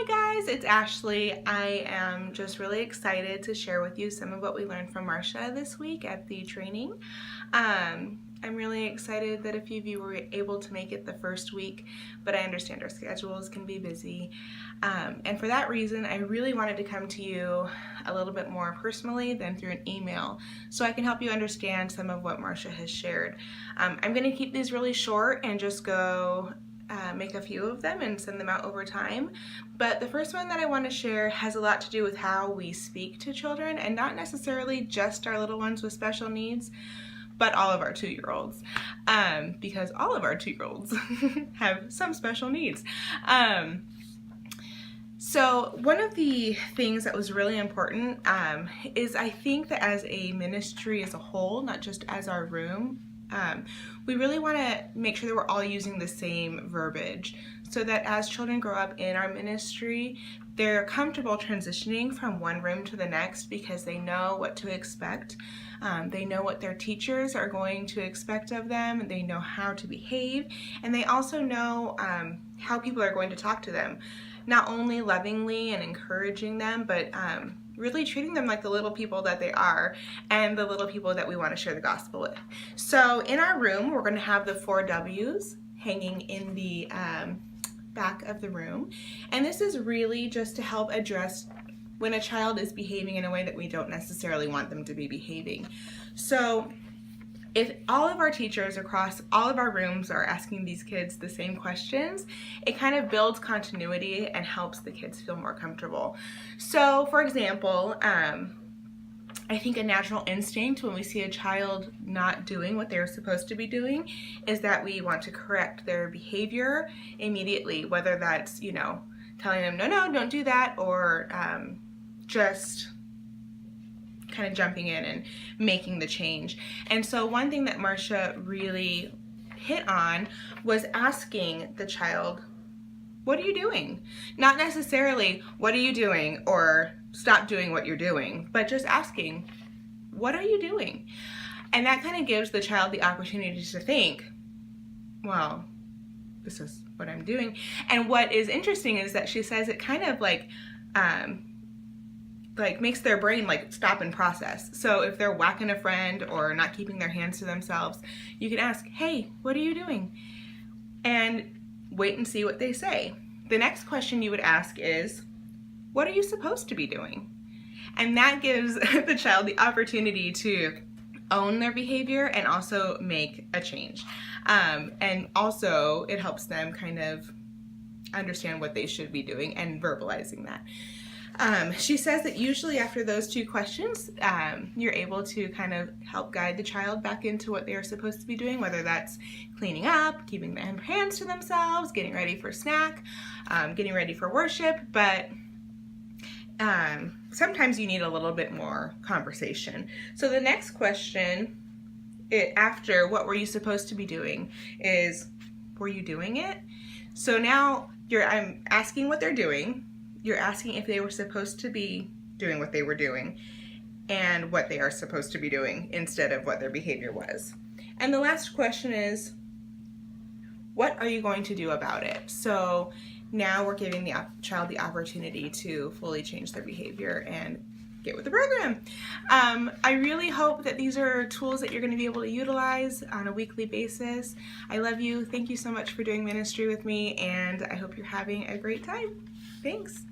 Hi guys, it's Ashley. I am just really excited to share with you some of what we learned from Marcia this week at the training. I'm really excited that a few of you were able to make it the first week, but I understand our schedules can be busy. And for that reason, I really wanted to come to you a little bit more personally than through an email, so I can help you understand some of what Marcia has shared. I'm going to keep these really short and just go make a few of them and send them out over time. But the first one that I want to share has a lot to do with how we speak to children, and not necessarily just our little ones with special needs, but all of our 2-year-olds, because all of our 2-year-olds have some special needs. So one of the things that was really important is I think that as a ministry as a whole, not just as our room, we really want to make sure that we're all using the same verbiage so that as children grow up in our ministry, they're comfortable transitioning from one room to the next because they know what to expect. They know what their teachers are going to expect of them. They know how to behave, and they also know how people are going to talk to them. Not only lovingly and encouraging them, but really treating them like the little people that they are and the little people that we want to share the gospel with. So in our room, we're going to have the 4 W's hanging in the back of the room. And this is really just to help address when a child is behaving in a way that we don't necessarily want them to be behaving. So if all of our teachers across all of our rooms are asking these kids the same questions, it kind of builds continuity and helps the kids feel more comfortable. So, for example, I think a natural instinct when we see a child not doing what they're supposed to be doing is that we want to correct their behavior immediately, whether that's, telling them, no, don't do that, or just kind of jumping in and making the change. And so one thing that Marcia really hit on was asking the child, what are you doing? Not necessarily, what are you doing, or stop doing what you're doing, but just asking, what are you doing? And that kind of gives the child the opportunity to think, well, this is what I'm doing. And what is interesting is that she says it kind of like makes their brain stop and process. So if they're whacking a friend or not keeping their hands to themselves, you can ask, hey, what are you doing? And wait and see what they say. The next question you would ask is, what are you supposed to be doing? And that gives the child the opportunity to own their behavior and also make a change. And also it helps them kind of understand what they should be doing and verbalizing that. She says that usually after those 2 questions, you're able to kind of help guide the child back into what they are supposed to be doing, whether that's cleaning up, keeping their hands to themselves, getting ready for snack, getting ready for worship, but sometimes you need a little bit more conversation. So the next question after what were you supposed to be doing is, were you doing it? So now I'm asking what they're doing. You're asking if they were supposed to be doing what they were doing and what they are supposed to be doing instead of what their behavior was. And the last question is, what are you going to do about it? So now we're giving the child the opportunity to fully change their behavior and get with the program. I really hope that these are tools that you're going to be able to utilize on a weekly basis. I love you. Thank you so much for doing ministry with me, and I hope you're having a great time. Thanks.